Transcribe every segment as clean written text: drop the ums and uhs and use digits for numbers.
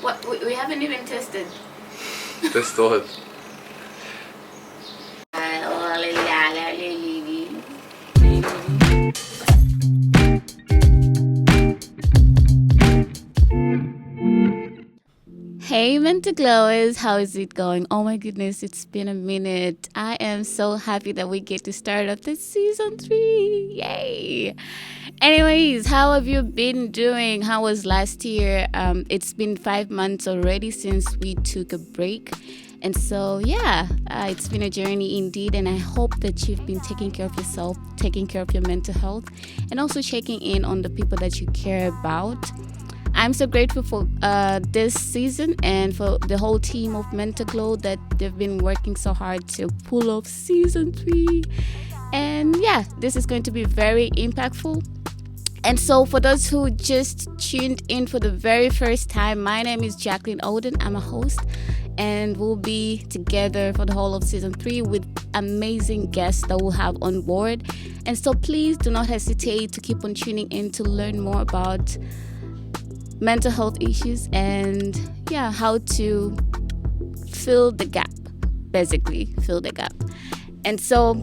What? We haven't even tested. Test what? Hey Mental Glowers, how is it going? Oh my goodness, it's been a minute. I am so happy that we get to start up this season 3. Yay! Anyways, how have you been doing? How was last year? It's been 5 months already since we took a break. And so, it's been a journey indeed. And I hope that you've been taking care of yourself, taking care of your mental health, and also checking in on the people that you care about. I'm so grateful for this season and for the whole team of Mental Glow that they've been working so hard to pull off season 3. And this is going to be very impactful. And so for those who just tuned in for the very first time, my name is Jacqueline Owden. I'm a host, and we'll be together for the whole of season 3 with amazing guests that we'll have on board. And so please do not hesitate to keep on tuning in to learn more about mental health issues and how to fill the gap, basically fill the gap. And so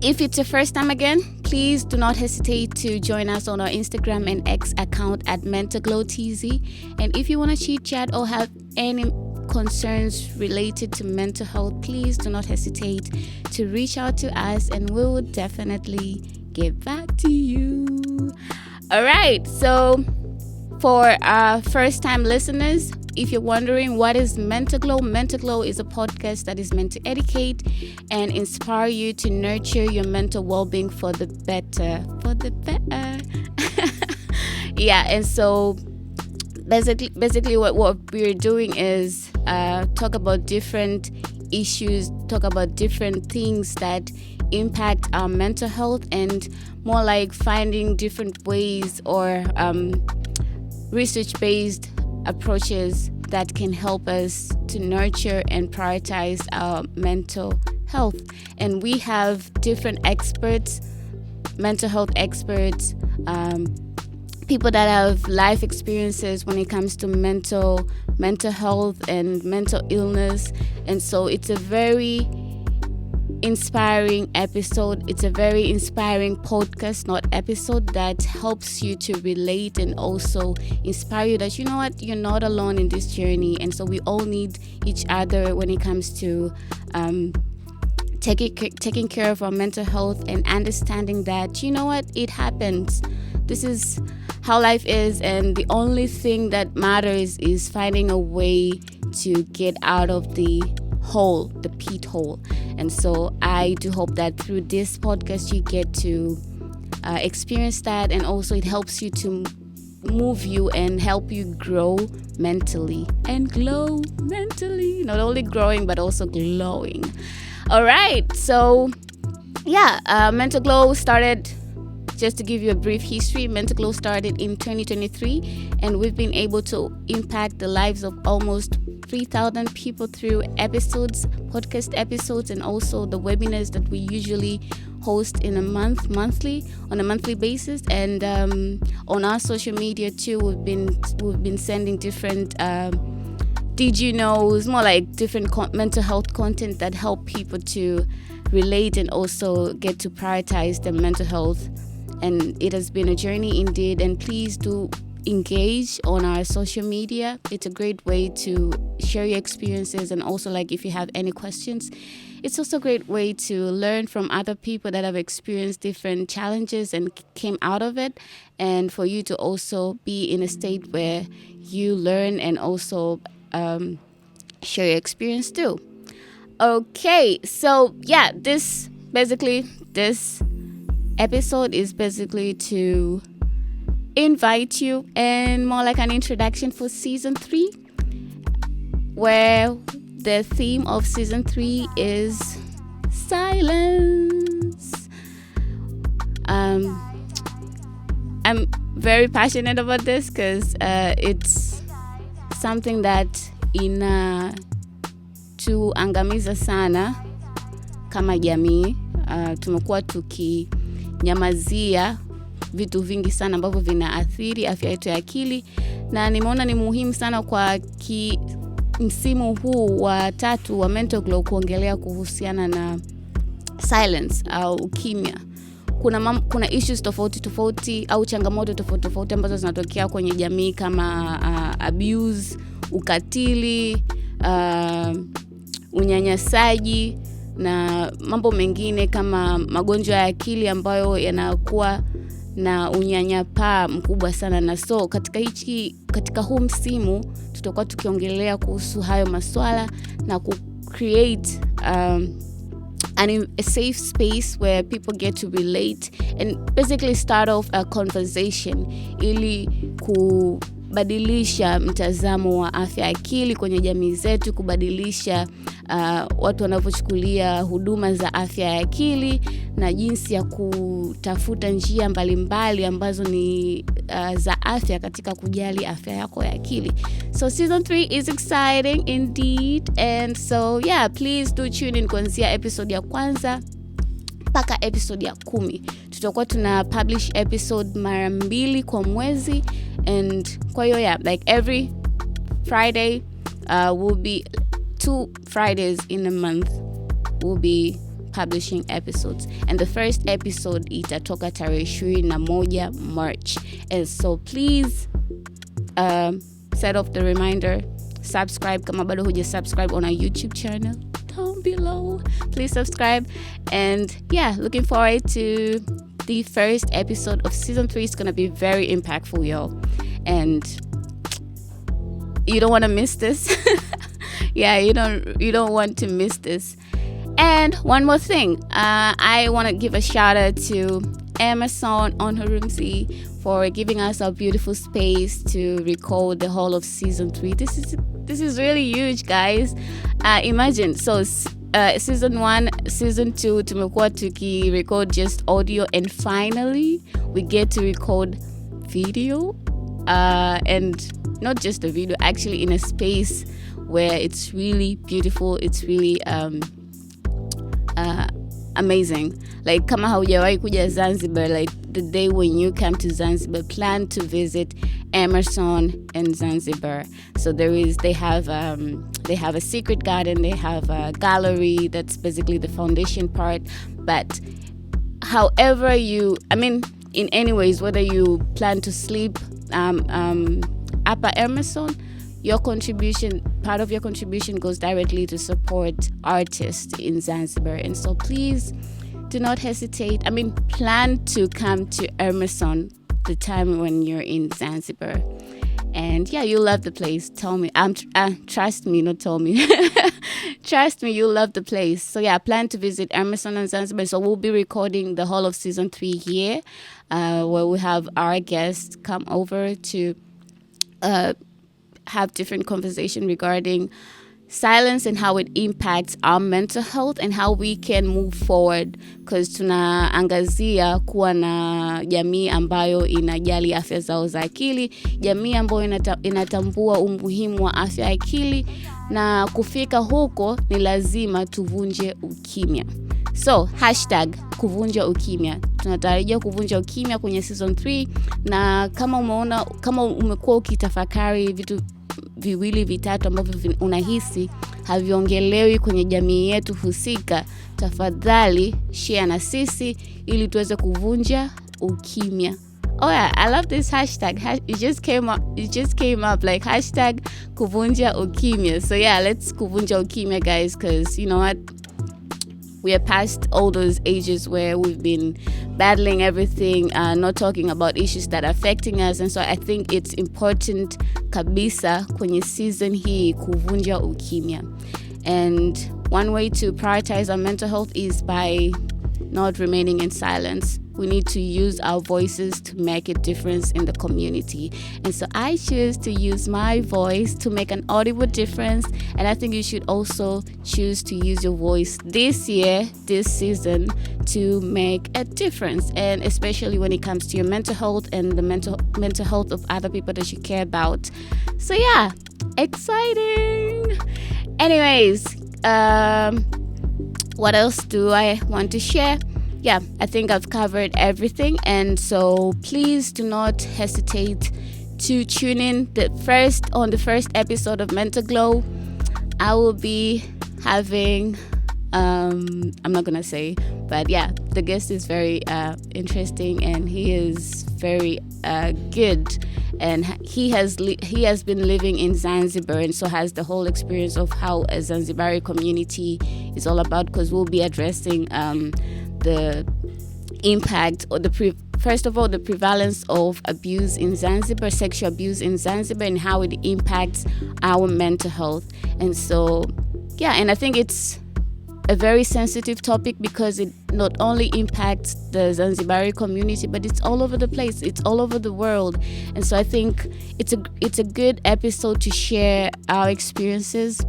if it's your first time again, please do not hesitate to join us on our Instagram and X account at mentalglowtz. And if you want to chit chat or have any concerns related to mental health, please do not hesitate to reach out to us and we will definitely get back to you. All right, so for our first-time listeners, if you're wondering what is Mental Glow is a podcast that is meant to educate and inspire you to nurture your mental well-being for the better. And so basically what we're doing is talk about different issues, talk about different things that impact our mental health, and more like finding different ways or research-based approaches that can help us to nurture and prioritize our mental health. And we have different experts, mental health experts, people that have life experiences when it comes to mental health and mental illness. And so it's a very inspiring episode. It's a very inspiring podcast, not episode, that helps you to relate and also inspire you that, you know what, you're not alone in this journey. And so we all need each other when it comes to taking care of our mental health and understanding that, you know what, it happens. This is how life is, and the only thing that matters is finding a way to get out of the hole, the pit hole. And so I do hope that through this podcast you get to experience that, and also it helps you to move you and help you grow mentally and glow mentally, not only growing but also glowing. All right, so Mental Glow started, just to give you a brief history, Mental Glow started in 2023, and we've been able to impact the lives of almost 3,000 people through podcast episodes, and also the webinars that we usually host on a monthly basis. And on our social media too, we've been sending different did you knows, more like different mental health content that help people to relate and also get to prioritize their mental health. And it has been a journey indeed, and please do engage on our social media. It's a great way to share your experiences, and also, like, if you have any questions, it's also a great way to learn from other people that have experienced different challenges and came out of it, and for you to also be in a state where you learn and also share your experience too. Okay, so this episode is basically to invite you, and more like an introduction for season 3, where the theme of season 3 is silence. I'm very passionate about this because it's something that inatuangamiza sana kama jamii. Tumekuwa tukinyamazia vitu vingi sana ambavyo vinaathiri afya yetu ya akili, na nimeona ni muhimu sana kwa msimu huu wa 3 wa Mental Glow kuongelea kuhusiana na silence au ukimya. Kuna issues tofauti au changamoto tofauti ambazo zinatokea kwenye jamii kama abuse, ukatili, unyanyasaji na mambo mengine kama magonjwa ya akili ambayo yanakuwa na unyanyapaa mkubwa sana. Na so katika huu msimu tutakuwa tukiongelea kuhusu hayo maswala na create a safe space where people get to relate and basically start off a conversation ili kubadilisha mtazamo wa afya ya akili kwenye jamii zetu, kubadilisha watu wanavyochukulia huduma za afya ya akili na jinsi ya kutafuta njia mbalimbali ambazo ni za afya katika kujali afya yako ya akili. So season 3 is exciting indeed, and so yeah, please do tune in kuanzia episode ya kwanza mpaka episode ya 10. Tutakuwa tuna publish episode mara 2 kwa mwezi, and kwa hiyo yeah, like every Friday will be 2 Fridays in a month will be publishing episodes, and the first episode itatoka tarehe 21 March. And so please set off the reminder, subscribe kama bado huja subscribe on our YouTube channel down below, please subscribe. And yeah, looking forward to the first episode of season 3. It's gonna be very impactful, y'all, and you don't want to miss this. Yeah, you don't want to miss this. And one more thing, I want to give a shout out to Amazon on Harumzi for giving us a beautiful space to record the whole of season 3. This is really huge, guys. Imagine, so season 1, season 2 tumekuwa record just audio, and finally we get to record video, and not just a video, actually in a space where it's really beautiful, it's really amazing. Like kama haujawahi kuja Zanzibar, like the day when you come to Zanzibar, plan to visit Emerson and Zanzibar. So they have a secret garden, they have a gallery that's basically the foundation part. But however in any ways, whether you plan to sleep up at Emerson, part of your contribution goes directly to support artists in Zanzibar. And so please do not hesitate. Plan to come to Emerson the time when you're in Zanzibar. And yeah, you'll love the place. Tell me. Trust me, not tell me. Trust me, you'll love the place. So yeah, plan to visit Emerson and Zanzibar. So we'll be recording the whole of season 3 here, where we have our guests come over to have different conversation regarding silence and how it impacts our mental health and how we can move forward, because tunaangazia kuwa na jamii ambayo inajali afya zao za akili, jamii ambayo inatambua umuhimu wa afya ya akili, na kufika huko ni lazima tuvunje ukimya. So #kuvunja ukimya. Tunatarajia kuvunja ukimya kwenye season 3, na kama umekuwa ukitafakari vitu viwili vitatu ambavyo unahisi haviongelewi kwenye jamii yetu husika, tafadhali share na sisi ili tuweze kuvunja ukimya. Oh yeah, I love this hashtag. It just came up like #kuvunja ukimya. So yeah, let's kuvunja ukimya, guys, because you know what? We are past all those ages where we've been battling everything, not talking about issues that are affecting us. And so I think it's important kabisa kwenye season hii kuvunja ukimya. And one way to prioritize our mental health is by not remaining in silence. We need to use our voices to make a difference in the community. And so I choose to use my voice to make an audible difference. And I think you should also choose to use your voice this season, to make a difference. And especially when it comes to your mental health and the mental health of other people that you care about. So yeah, exciting. Anyways, what else do I want to share? Yeah, I think I've covered everything, and so please do not hesitate to tune in on the first episode of Mental Glow. I will be having I'm not gonna say, but yeah, the guest is very interesting, and he is very good, and he has been living in Zanzibar, and so has the whole experience of how a Zanzibari community is all about, because we'll be addressing the impact, or first of all, the prevalence of abuse in Zanzibar, sexual abuse in Zanzibar, and how it impacts our mental health. And so yeah, and I think it's a very sensitive topic because it not only impacts the Zanzibari community, but it's all over the place. It's all over the world. And so I think it's a good episode to share our experiences.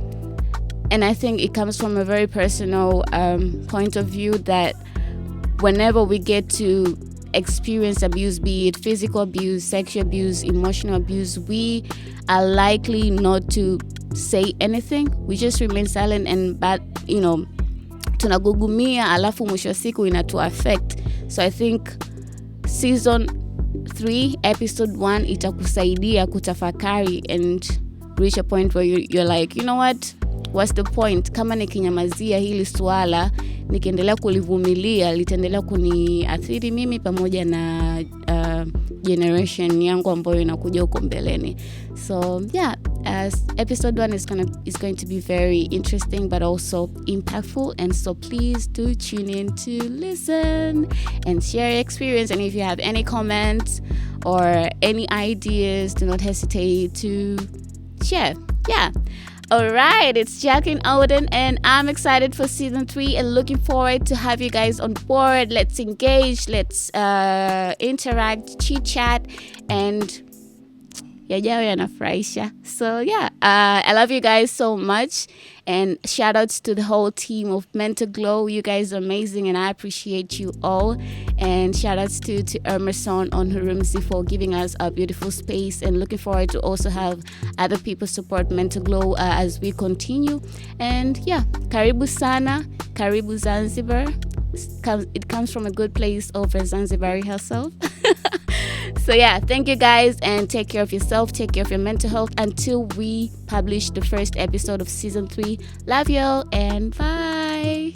And I think it comes from a very personal point of view, that whenever we get to experience abuse, be it physical abuse, sexual abuse, emotional abuse, we are likely not to say anything. We just remain silent, and tunagugumia, alafu mwisho siku inatu affect. So I think season 3 episode 1 itakusaidia kutafakari and reach a point where you're like, you know what's the point? Kama nikinyamazia hili swala, nikiendelea kulivumilia, litaendelea kuniathiri mimi pamoja na generation yangu ambayo inakuja huko mbeleni. So yeah, episode 1 is going to be very interesting but also impactful, and so please do tune in to listen and share your experience. And if you have any comments or any ideas, do not hesitate to share. Yeah. All right, it's Jacqueline Owden, and I'm excited for season 3 and looking forward to have you guys on board. Let's engage, let's interact, chit chat, and yajayo yanafurahisha. So yeah, I love you guys so much, and shout outs to the whole team of Mental Glow. You guys are amazing, and I appreciate you all. And shout outs to Emerson on Hurumzi for giving us a beautiful space, and looking forward to also have other people support Mental Glow as we continue. And yeah, karibu sana, karibu Zanzibar. It comes from a good place of a Zanzibari herself. So yeah, thank you guys, and take care of yourself, take care of your mental health until we publish the first episode of season 3. Love y'all, and bye.